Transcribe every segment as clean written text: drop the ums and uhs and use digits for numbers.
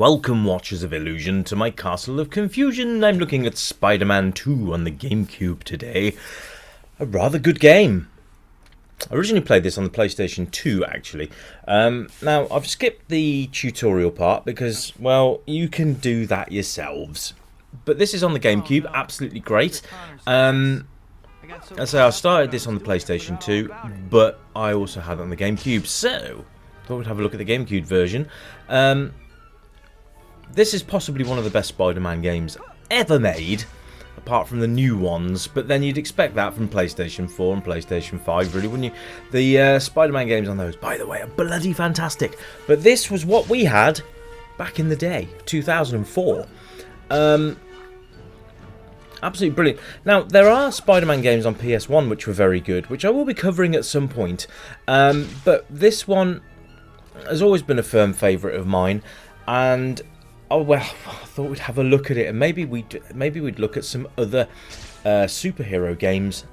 welcome, Watchers of Illusion, to my Castle of Confusion. I'm looking at Spider-Man 2 on the GameCube today. A rather good game. I originally played this on the PlayStation 2, actually. Now, I've skipped the tutorial part because, well, you can do that yourselves. But this is on the GameCube, absolutely great. I started this on the PlayStation 2, but I also had it on the GameCube, so I thought we'd have a look at the GameCube version. This is possibly one of the best Spider-Man games ever made, apart from the new ones, but then you'd expect that from PlayStation 4 and PlayStation 5, really, wouldn't you? The Spider-Man games on those, by the way, are bloody fantastic. But this was what we had back in the day, 2004. Absolutely brilliant. Now, there are Spider-Man games on PS1 which were very good, which I will be covering at some point. But this one has always been a firm favourite of mine, and oh well, I thought we'd have a look at it, and maybe we'd look at some other superhero games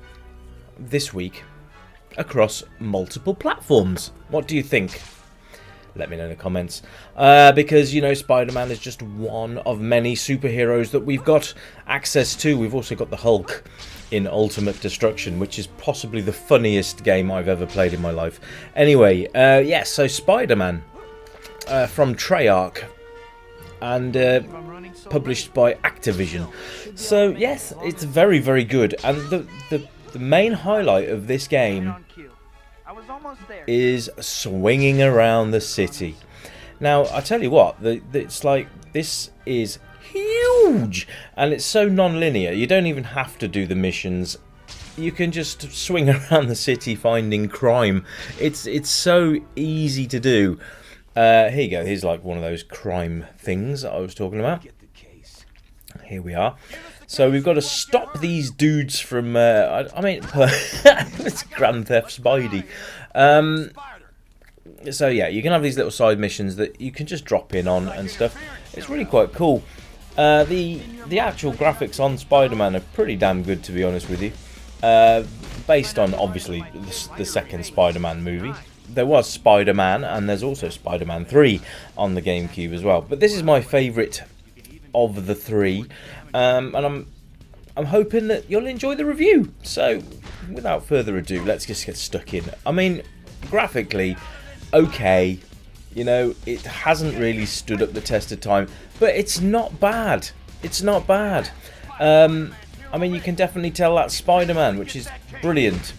this week across multiple platforms. What do you think? Let me know in the comments, because, you know, Spider-Man is just one of many superheroes that we've got access to. We've also got the Hulk in Ultimate Destruction, which is possibly the funniest game I've ever played in my life. Anyway, yes, so Spider-Man from Treyarch, and published by Activision. So yes, it's very, very good, and the main highlight of this game is swinging around the city. Now, I tell you what, it's like, this is huge, and it's so non-linear. You don't even have to do the missions. You can just swing around the city finding crime. It's so easy to do. Here you go. Here's like one of those crime things that I was talking about. Here we are. So we've got to stop these dudes from... I mean, it's Grand Theft Spidey. So yeah, you can have these little side missions that you can just drop in on and stuff. It's really quite cool. The actual graphics on Spider-Man are pretty damn good, to be honest with you. Based on, obviously, the second Spider-Man movie. There was Spider-Man, and there's also Spider-Man 3 on the GameCube as well. But this is my favourite of the three, and I'm hoping that you'll enjoy the review. So, without further ado, let's just get stuck in. I mean, graphically, okay, you know, it hasn't really stood up the test of time, but it's not bad. It's not bad. I mean, you can definitely tell that's Spider-Man, which is brilliant.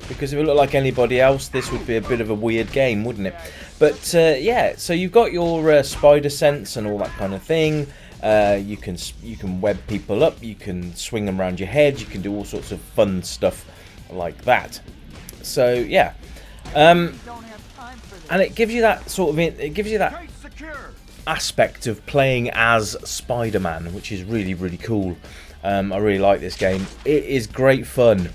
Because if it looked like anybody else, this would be a bit of a weird game, wouldn't it? But yeah, so you've got your spider sense and all that kind of thing. You can web people up, you can swing them around your head, you can do all sorts of fun stuff like that. So yeah, and it gives you that sort of aspect of playing as Spider-Man, which is really, really cool. I really like this game. It is great fun.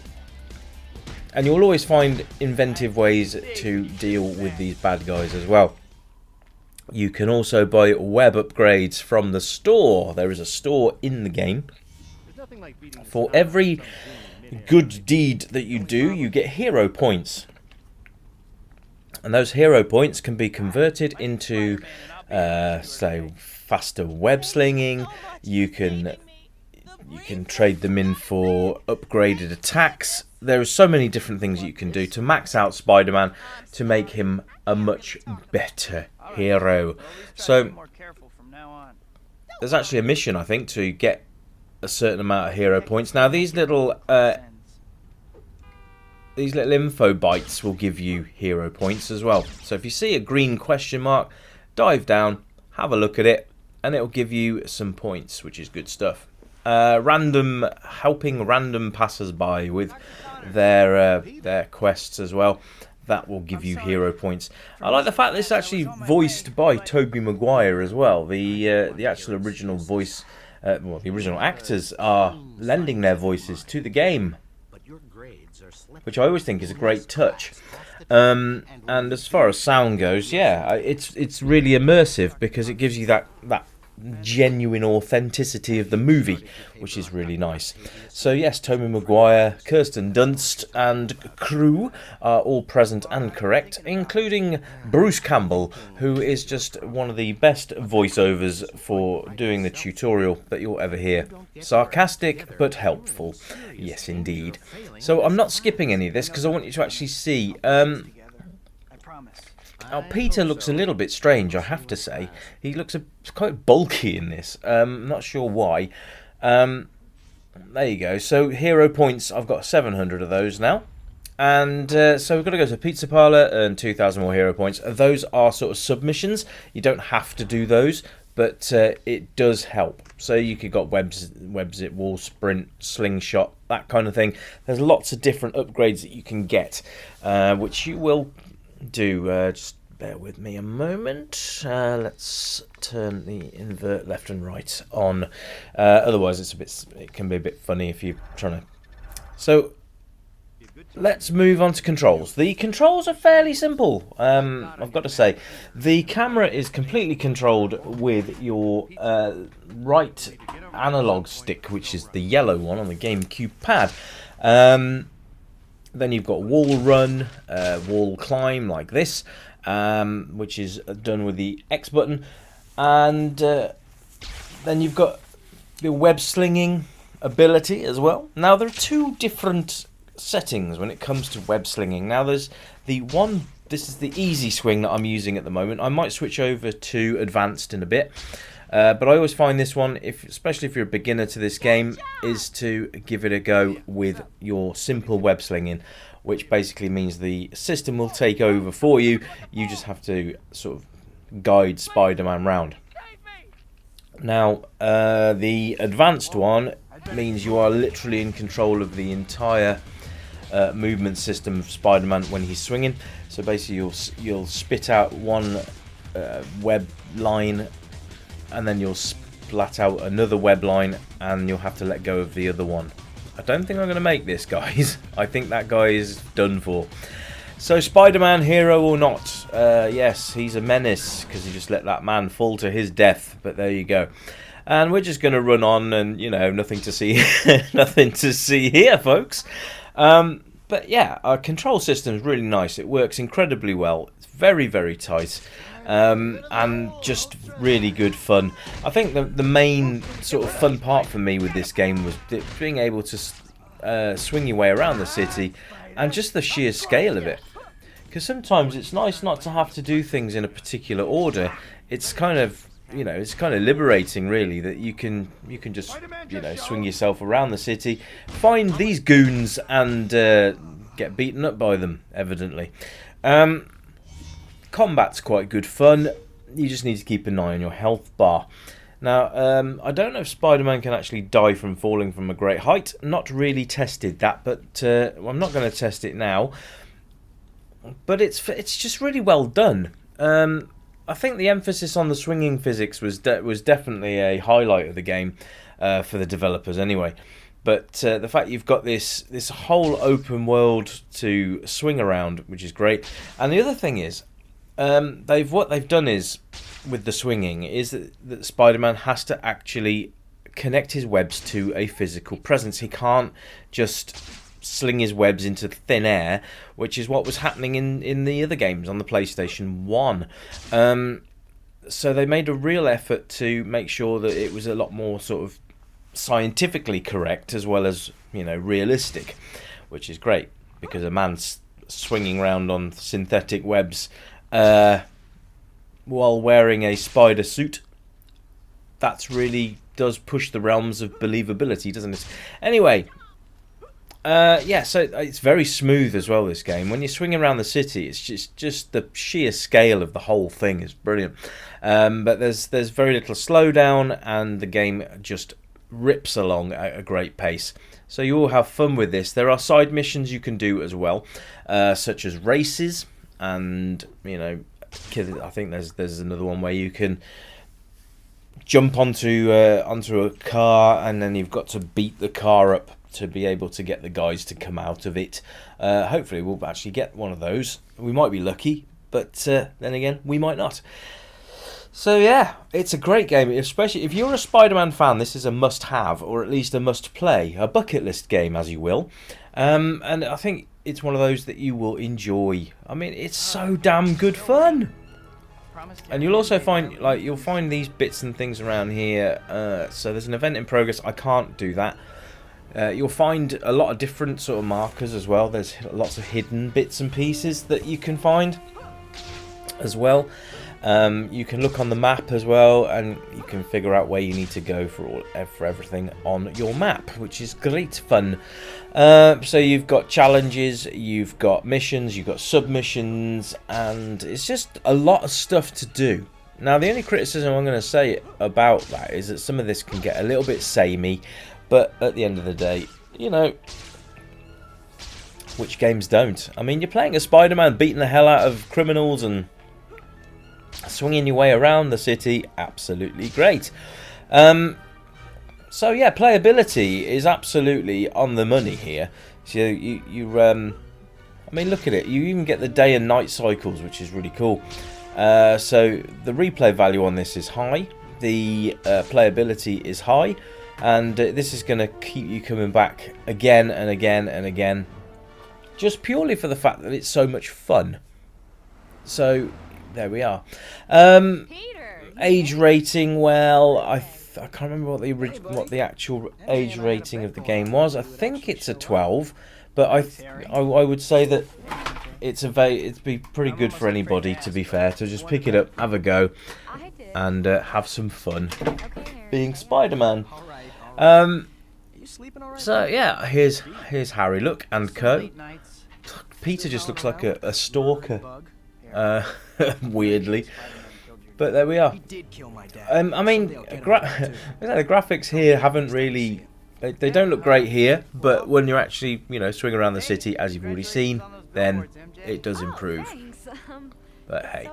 And you'll always find inventive ways to deal with these bad guys as well. You can also buy web upgrades from the store. There is a store in the game. For every good deed that you do, you get hero points. And those hero points can be converted into, say, faster web slinging. You can trade them in for upgraded attacks. There are so many different things you can do to max out Spider-Man to make him a much better hero. So there's actually a mission, I think, to get a certain amount of hero points. Now these little info bites will give you hero points as well. So if you see a green question mark, dive down, have a look at it, and it'll give you some points, which is good stuff. Helping random passers-by with their quests as well. That will give you hero points. I like the fact that it's actually voiced by Tobey Maguire as well. The actual original voice, well, the original actors are lending their voices to the game, which I always think is a great touch. And as far as sound goes, yeah, it's really immersive because it gives you that genuine authenticity of the movie, which is really nice. So yes, Tobey Maguire, Kirsten Dunst and crew are all present and correct, including Bruce Campbell, who is just one of the best voiceovers for doing the tutorial that you'll ever hear. Sarcastic but helpful, yes indeed. So I'm not skipping any of this because I want you to actually see. Now, Peter looks a little bit strange, I have to say. He looks quite bulky in this. Not sure why. There you go. So, hero points, I've got 700 of those now. And so we've got to go to Pizza Parlour and 2,000 more hero points. Those are sort of submissions. You don't have to do those, but it does help. So you could got webzit, wall sprint, slingshot, that kind of thing. There's lots of different upgrades that you can get, which you will do. Just bear with me a moment. Let's turn the invert left and right on. Otherwise, it can be a bit funny if you're trying to. So let's move on to controls. The controls are fairly simple. I've got to say, the camera is completely controlled with your right analog stick, which is the yellow one on the GameCube pad. Then you've got wall run, wall climb like this, which is done with the X button, and then you've got the web slinging ability as well. Now there are two different settings when it comes to web slinging. Now there's the one, this is the easy swing that I'm using at the moment. I might switch over to advanced in a bit. But I always find this one, especially if you're a beginner to this game, is to give it a go with your simple web slinging, which basically means the system will take over for you. You just have to sort of guide Spider-Man round. Now, the advanced one means you are literally in control of the entire movement system of Spider-Man when he's swinging. So basically, you'll spit out one web line, and then you'll splat out another web line, and you'll have to let go of the other one. I don't think I'm going to make this, guys. I think that guy is done for. So, Spider-Man, hero or not? Yes, he's a menace, because he just let that man fall to his death. But there you go. And we're just going to run on, and, you know, nothing to see, nothing to see here, folks. But yeah, our control system is really nice. It works incredibly well. It's very, very tight. And just really good fun. I think the main sort of fun part for me with this game was being able to swing your way around the city, and just the sheer scale of it. Because sometimes it's nice not to have to do things in a particular order. It's kind of, you know, it's kind of liberating, really, that you can just, you know, swing yourself around the city, find these goons, and get beaten up by them, evidently. Combat's quite good fun. You just need to keep an eye on your health bar. Now, I don't know if Spider-Man can actually die from falling from a great height. Not really tested that, but I'm not going to test it now. But it's just really well done. I think the emphasis on the swinging physics was definitely a highlight of the game for the developers, anyway. But the fact you've got this whole open world to swing around, which is great. And the other thing is, what they've done is with the swinging is that Spider-Man has to actually connect his webs to a physical presence. He can't just sling his webs into thin air, which is what was happening in the other games on the PlayStation 1. So they made a real effort to make sure that it was a lot more sort of scientifically correct as well as, you know, realistic, which is great, because a man's swinging around on synthetic webs while wearing a spider suit, that's really does push the realms of believability, doesn't it? Anyway, yeah, so it's very smooth as well, this game. When you're swinging around the city, it's just the sheer scale of the whole thing is brilliant. But there's very little slowdown, and the game just rips along at a great pace. So you all have fun with this. There are side missions you can do as well, such as races, and, you know, I think there's another one where you can jump onto a car, and then you've got to beat the car up to be able to get the guys to come out of it. Hopefully we'll actually get one of those. We might be lucky, but then again, we might not. So yeah, it's a great game, especially if you're a Spider-Man fan. This is a must-have, or at least a must-play, a bucket list game, as you will. And I think it's one of those that you will enjoy. I mean, it's so damn good fun. And you'll also find, like, you'll find these bits and things around here. So there's an event in progress. I can't do that. You'll find a lot of different sort of markers as well. There's lots of hidden bits and pieces that you can find as well. You can look on the map as well, and you can figure out where you need to go for everything on your map, which is great fun. So you've got challenges, you've got missions, you've got submissions, and it's just a lot of stuff to do. Now, the only criticism I'm going to say about that is that some of this can get a little bit samey, but at the end of the day, you know, which games don't? I mean, you're playing a Spider-Man beating the hell out of criminals and swinging your way around the city. Absolutely great. So yeah, playability is absolutely on the money here. So I mean, look at it. You even get the day and night cycles, which is really cool. So the replay value on this is high. The playability is high, and this is going to keep you coming back again and again and again, just purely for the fact that it's so much fun. So there we are. Age rating, well, I can't remember what the actual age rating of the game was. I think it's a 12, but I would say that it'd be pretty good for anybody, to be fair, to just pick it up, have a go, and have some fun being Spider-Man. So yeah, here's Harry. Look, and Co. Peter just looks like a stalker. Weirdly, but there we are. I mean, the graphics here haven't really, they don't look great here, but when you're actually, you know, swing around the city, as you've already seen, then it does improve. But hey,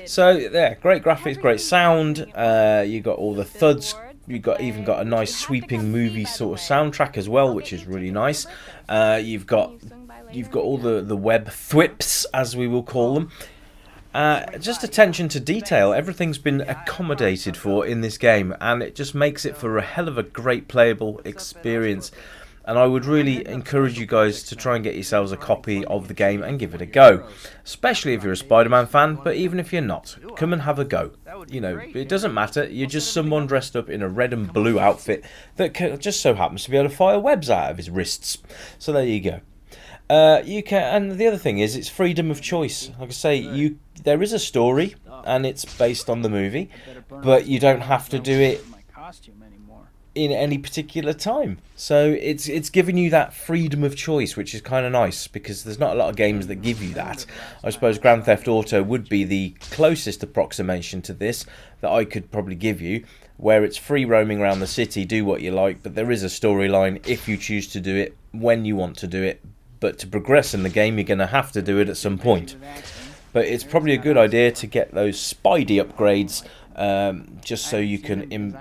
so yeah, great graphics, great sound. You got all the thuds. You even got a nice sweeping movie sort of soundtrack as well, which is really nice. You've got all the web thwips, as we will call them. Just attention to detail. Everything's been accommodated for in this game, and it just makes it for a hell of a great playable experience. And I would really encourage you guys to try and get yourselves a copy of the game and give it a go, especially if you're a Spider-Man fan. But even if you're not, come and have a go. You know, it doesn't matter. You're just someone dressed up in a red and blue outfit that just so happens to be able to fire webs out of his wrists. So there you go. You can, and the other thing is, it's freedom of choice. Like I say, there is a story, and it's based on the movie, but you don't have to do it in any particular time. So it's giving you that freedom of choice, which is kind of nice, because there's not a lot of games that give you that. I suppose Grand Theft Auto would be the closest approximation to this that I could probably give you, where it's free roaming around the city, do what you like, but there is a storyline if you choose to do it when you want to do it. But to progress in the game, you're going to have to do it at some point. But it's probably a good idea to get those Spidey upgrades, just so you can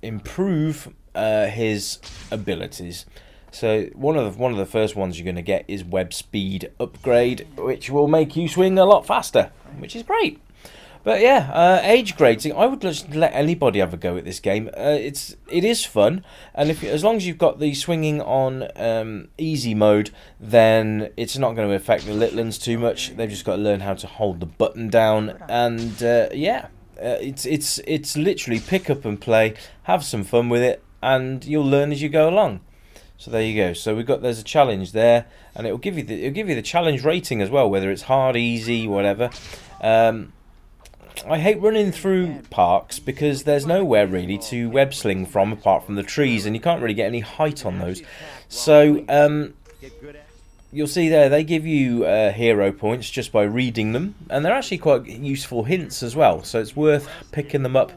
improve his abilities. So one of the first ones you're going to get is web speed upgrade, which will make you swing a lot faster, which is great. But yeah, age grading, I would just let anybody have a go at this game. It is fun, and as long as you've got the swinging on easy mode, then it's not going to affect the little ones too much. They've just got to learn how to hold the button down, and yeah, it's literally pick up and play, have some fun with it, and you'll learn as you go along. So there you go. So there's a challenge there, and it'll give you the challenge rating as well, whether it's hard, easy, whatever. I hate running through parks because there's nowhere really to web sling from apart from the trees, and you can't really get any height on those. So you'll see there they give you hero points just by reading them, and they're actually quite useful hints as well. So it's worth picking them up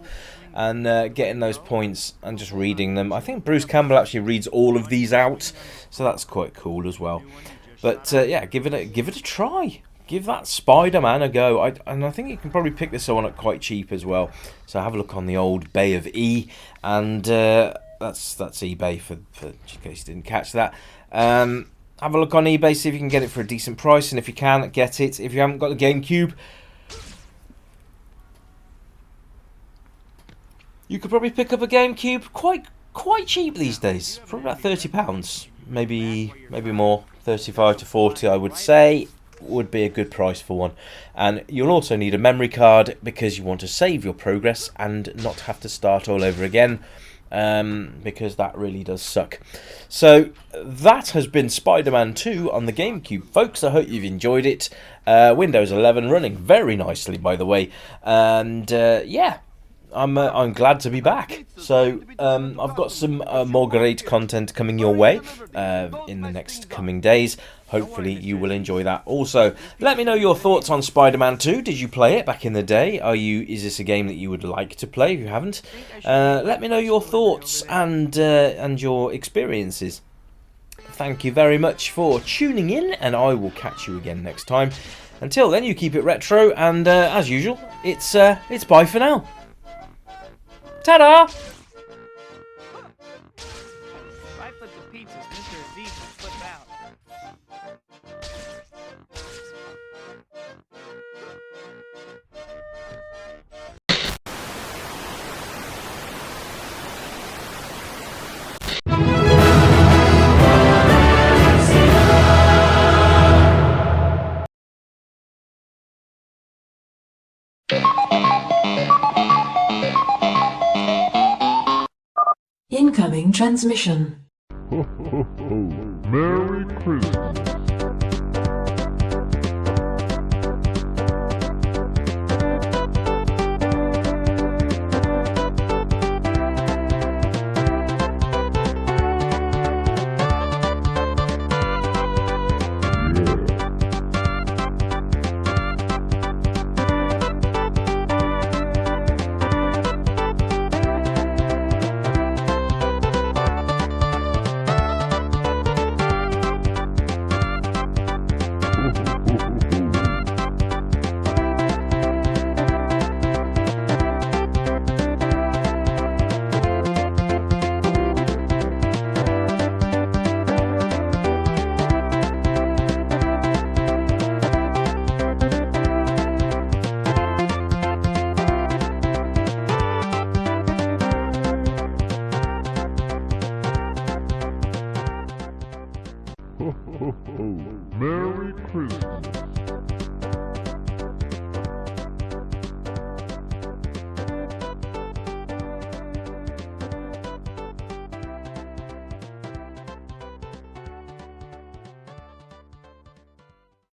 and getting those points and just reading them. I think Bruce Campbell actually reads all of these out, so that's quite cool as well. But yeah, give it a try. Give that Spider-Man a go. And I think you can probably pick this one up quite cheap as well. So have a look on the old Bay of E, and that's eBay for in case you didn't catch that. Have a look on eBay, see if you can get it for a decent price, and if you can, get it. If you haven't got the GameCube, You could probably pick up a GameCube quite cheap these days, probably about £30, maybe more, 35 to 40, I would say, would be a good price for one. And you'll also need a memory card because you want to save your progress and not have to start all over again, because that really does suck. So that has been Spider-Man 2 on the GameCube, folks. I hope you've enjoyed it. Windows 11 running very nicely, by the way, and yeah, I'm glad to be back. So I've got some more great content coming your way in the next coming days. Hopefully you will enjoy that. Also, let me know your thoughts on Spider-Man 2. Did you play it back in the day? Is this a game that you would like to play if you haven't? Let me know your thoughts and your experiences. Thank you very much for tuning in, and I will catch you again next time. Until then, you keep it retro, and as usual, it's bye for now. Ta-da! If I flip the pizzas, Mr. Aziz will flip out. Incoming transmission. Merry Christmas. Merry Christmas.